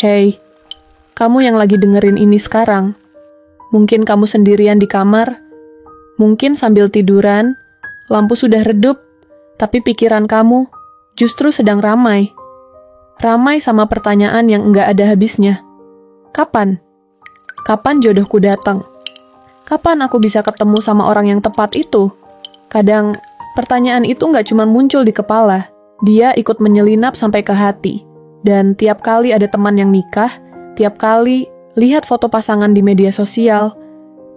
Hei, kamu yang lagi dengerin ini sekarang. Mungkin kamu sendirian di kamar, mungkin sambil tiduran, lampu sudah redup, tapi pikiran kamu justru sedang ramai. Ramai sama pertanyaan yang enggak ada habisnya. Kapan? Kapan jodohku datang? Kapan aku bisa ketemu sama orang yang tepat itu? Kadang, pertanyaan itu enggak cuma muncul di kepala, dia ikut menyelinap sampai ke hati. Dan tiap kali ada teman yang nikah, tiap kali lihat foto pasangan di media sosial,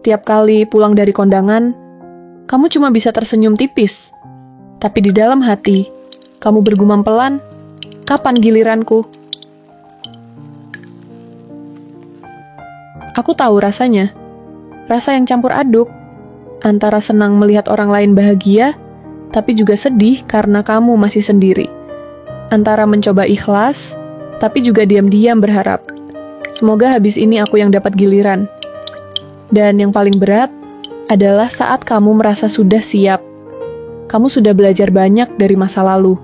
tiap kali pulang dari kondangan, kamu cuma bisa tersenyum tipis. Tapi di dalam hati, kamu bergumam pelan, kapan giliranku? Aku tahu rasanya, rasa yang campur aduk, antara senang melihat orang lain bahagia, tapi juga sedih karena kamu masih sendiri. Antara mencoba ikhlas, tapi juga diam-diam berharap. Semoga habis ini aku yang dapat giliran. Dan yang paling berat adalah saat kamu merasa sudah siap. Kamu sudah belajar banyak dari masa lalu.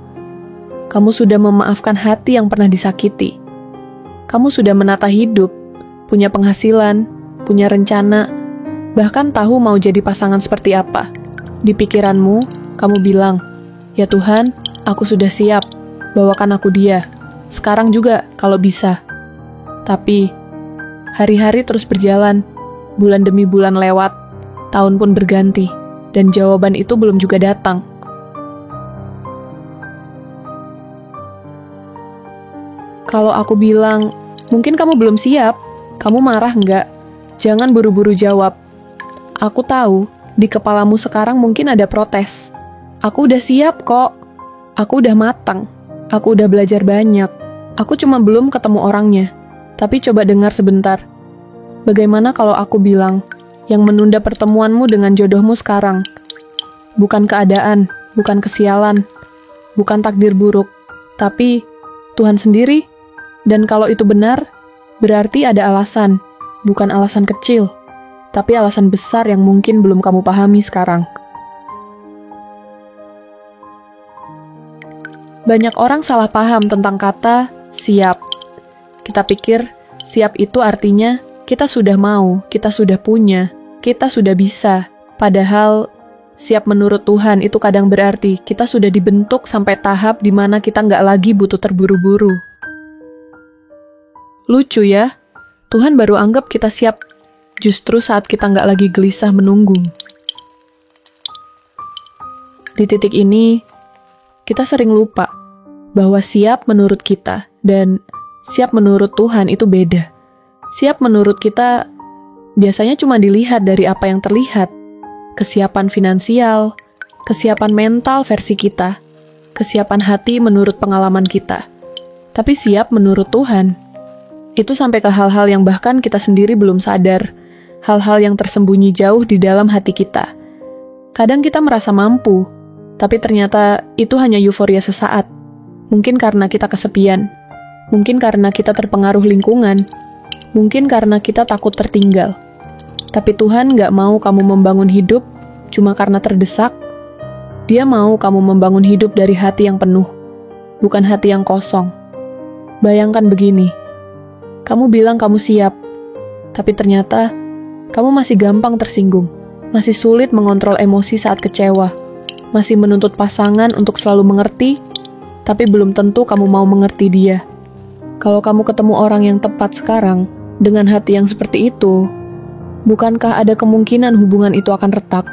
Kamu sudah memaafkan hati yang pernah disakiti. Kamu sudah menata hidup, punya penghasilan, punya rencana, bahkan tahu mau jadi pasangan seperti apa. Di pikiranmu, kamu bilang, "Ya Tuhan, aku sudah siap. Bawakan aku dia. Sekarang juga, kalau bisa." Tapi, hari-hari terus berjalan, bulan demi bulan lewat, tahun pun berganti, dan jawaban itu belum juga datang. Kalau aku bilang, mungkin kamu belum siap, kamu marah nggak? Jangan buru-buru jawab. Aku tahu, di kepalamu sekarang mungkin ada protes. Aku udah siap kok. Aku udah matang. Aku udah belajar banyak. Aku cuma belum ketemu orangnya. Tapi coba dengar sebentar. Bagaimana kalau aku bilang, yang menunda pertemuanmu dengan jodohmu sekarang? Bukan keadaan, bukan kesialan, bukan takdir buruk, tapi Tuhan sendiri. Dan kalau itu benar, berarti ada alasan, bukan alasan kecil, tapi alasan besar yang mungkin belum kamu pahami sekarang. Banyak orang salah paham tentang kata siap. Kita pikir siap itu artinya kita sudah mau, kita sudah punya, kita sudah bisa. Padahal siap menurut Tuhan itu kadang berarti kita sudah dibentuk sampai tahap di mana kita nggak lagi butuh terburu-buru. Lucu ya, Tuhan baru anggap kita siap justru saat kita nggak lagi gelisah menunggu. Di titik ini, kita sering lupa bahwa siap menurut kita dan siap menurut Tuhan itu beda. Siap menurut kita biasanya cuma dilihat dari apa yang terlihat. Kesiapan finansial, kesiapan mental versi kita, kesiapan hati menurut pengalaman kita. Tapi siap menurut Tuhan, itu sampai ke hal-hal yang bahkan kita sendiri belum sadar, hal-hal yang tersembunyi jauh di dalam hati kita. Kadang kita merasa mampu, tapi ternyata itu hanya euforia sesaat. Mungkin karena kita kesepian, mungkin karena kita terpengaruh lingkungan, mungkin karena kita takut tertinggal. Tapi Tuhan gak mau kamu membangun hidup cuma karena terdesak. Dia mau kamu membangun hidup dari hati yang penuh, bukan hati yang kosong. Bayangkan begini, kamu bilang kamu siap, tapi ternyata kamu masih gampang tersinggung, masih sulit mengontrol emosi saat kecewa, masih menuntut pasangan untuk selalu mengerti, tapi belum tentu kamu mau mengerti dia. Kalau kamu ketemu orang yang tepat sekarang, dengan hati yang seperti itu, bukankah ada kemungkinan hubungan itu akan retak?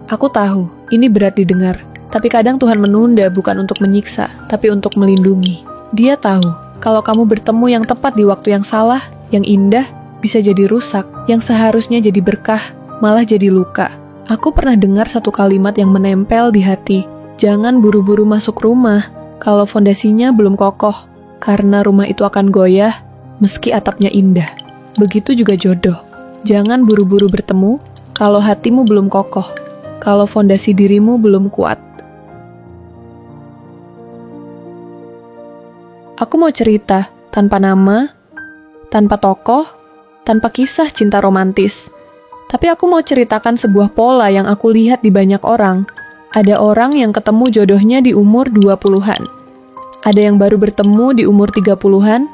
Aku tahu, ini berat didengar, tapi kadang Tuhan menunda bukan untuk menyiksa, tapi untuk melindungi. Dia tahu, kalau kamu bertemu yang tepat di waktu yang salah, yang indah, bisa jadi rusak, yang seharusnya jadi berkah, malah jadi luka. Aku pernah dengar satu kalimat yang menempel di hati. Jangan buru-buru masuk rumah kalau fondasinya belum kokoh, karena rumah itu akan goyah meski atapnya indah. Begitu juga jodoh. Jangan buru-buru bertemu kalau hatimu belum kokoh, kalau fondasi dirimu belum kuat. Aku mau cerita tanpa nama, tanpa tokoh, tanpa kisah cinta romantis. Tapi aku mau ceritakan sebuah pola yang aku lihat di banyak orang. Ada orang yang ketemu jodohnya di umur 20-an. Ada yang baru bertemu di umur 30-an,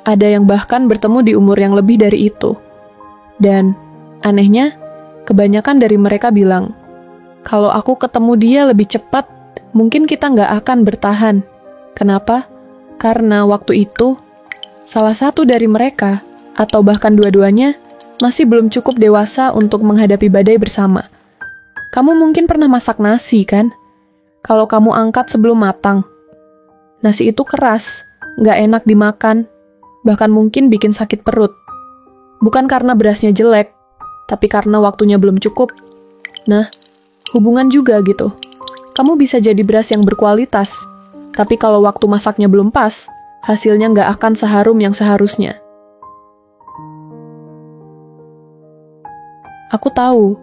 ada yang bahkan bertemu di umur yang lebih dari itu. Dan anehnya, kebanyakan dari mereka bilang, kalau aku ketemu dia lebih cepat, mungkin kita nggak akan bertahan. Kenapa? Karena waktu itu, salah satu dari mereka, atau bahkan dua-duanya, masih belum cukup dewasa untuk menghadapi badai bersama. Kamu mungkin pernah masak nasi, kan? Kalau kamu angkat sebelum matang. Nasi itu keras, nggak enak dimakan, bahkan mungkin bikin sakit perut. Bukan karena berasnya jelek, tapi karena waktunya belum cukup. Nah, hubungan juga gitu. Kamu bisa jadi beras yang berkualitas, tapi kalau waktu masaknya belum pas, hasilnya nggak akan seharum yang seharusnya. Aku tahu,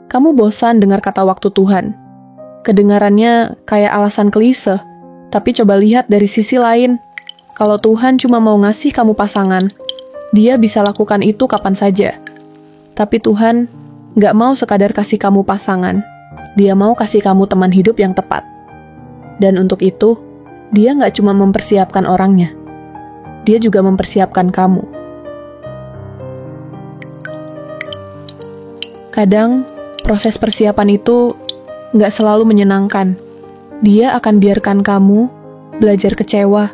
kamu bosan dengar kata waktu Tuhan. Kedengarannya kayak alasan klise, tapi coba lihat dari sisi lain. Kalau Tuhan cuma mau ngasih kamu pasangan, Dia bisa lakukan itu kapan saja. Tapi Tuhan nggak mau sekadar kasih kamu pasangan. Dia mau kasih kamu teman hidup yang tepat. Dan untuk itu, Dia nggak cuma mempersiapkan orangnya. Dia juga mempersiapkan kamu. Kadang, proses persiapan itu nggak selalu menyenangkan. Dia akan biarkan kamu belajar kecewa,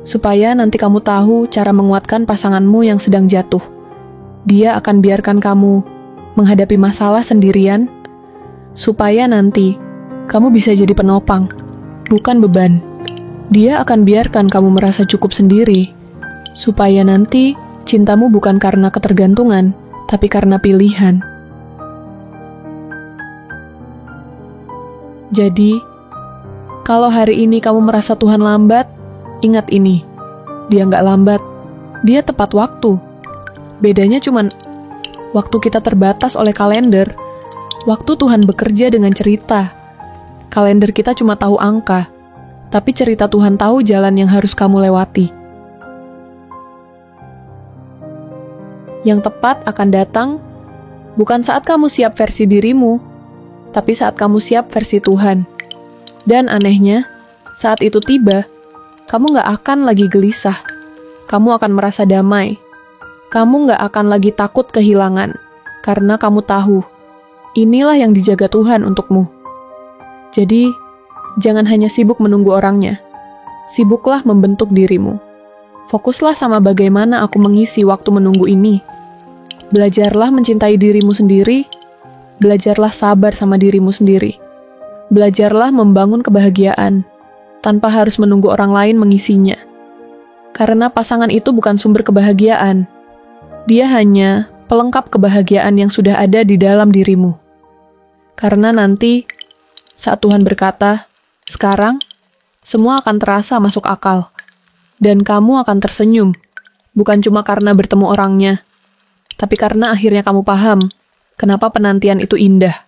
supaya nanti kamu tahu cara menguatkan pasanganmu yang sedang jatuh. Dia akan biarkan kamu menghadapi masalah sendirian, supaya nanti kamu bisa jadi penopang, bukan beban. Dia akan biarkan kamu merasa cukup sendiri, supaya nanti cintamu bukan karena ketergantungan, tapi karena pilihan. Jadi, kalau hari ini kamu merasa Tuhan lambat, ingat ini, Dia nggak lambat, Dia tepat waktu. Bedanya cuman, waktu kita terbatas oleh kalender, waktu Tuhan bekerja dengan cerita. Kalender kita cuma tahu angka, tapi cerita Tuhan tahu jalan yang harus kamu lewati. Yang tepat akan datang, bukan saat kamu siap versi dirimu, tapi saat kamu siap versi Tuhan. Dan anehnya, saat itu tiba, kamu nggak akan lagi gelisah. Kamu akan merasa damai. Kamu nggak akan lagi takut kehilangan, karena kamu tahu, inilah yang dijaga Tuhan untukmu. Jadi, jangan hanya sibuk menunggu orangnya. Sibuklah membentuk dirimu. Fokuslah sama bagaimana aku mengisi waktu menunggu ini. Belajarlah mencintai dirimu sendiri. Belajarlah sabar sama dirimu sendiri. Belajarlah membangun kebahagiaan, tanpa harus menunggu orang lain mengisinya. Karena pasangan itu bukan sumber kebahagiaan. Dia hanya pelengkap kebahagiaan yang sudah ada di dalam dirimu. Karena nanti, saat Tuhan berkata, sekarang, semua akan terasa masuk akal. Dan kamu akan tersenyum, bukan cuma karena bertemu orangnya, tapi karena akhirnya kamu paham, kenapa penantian itu indah.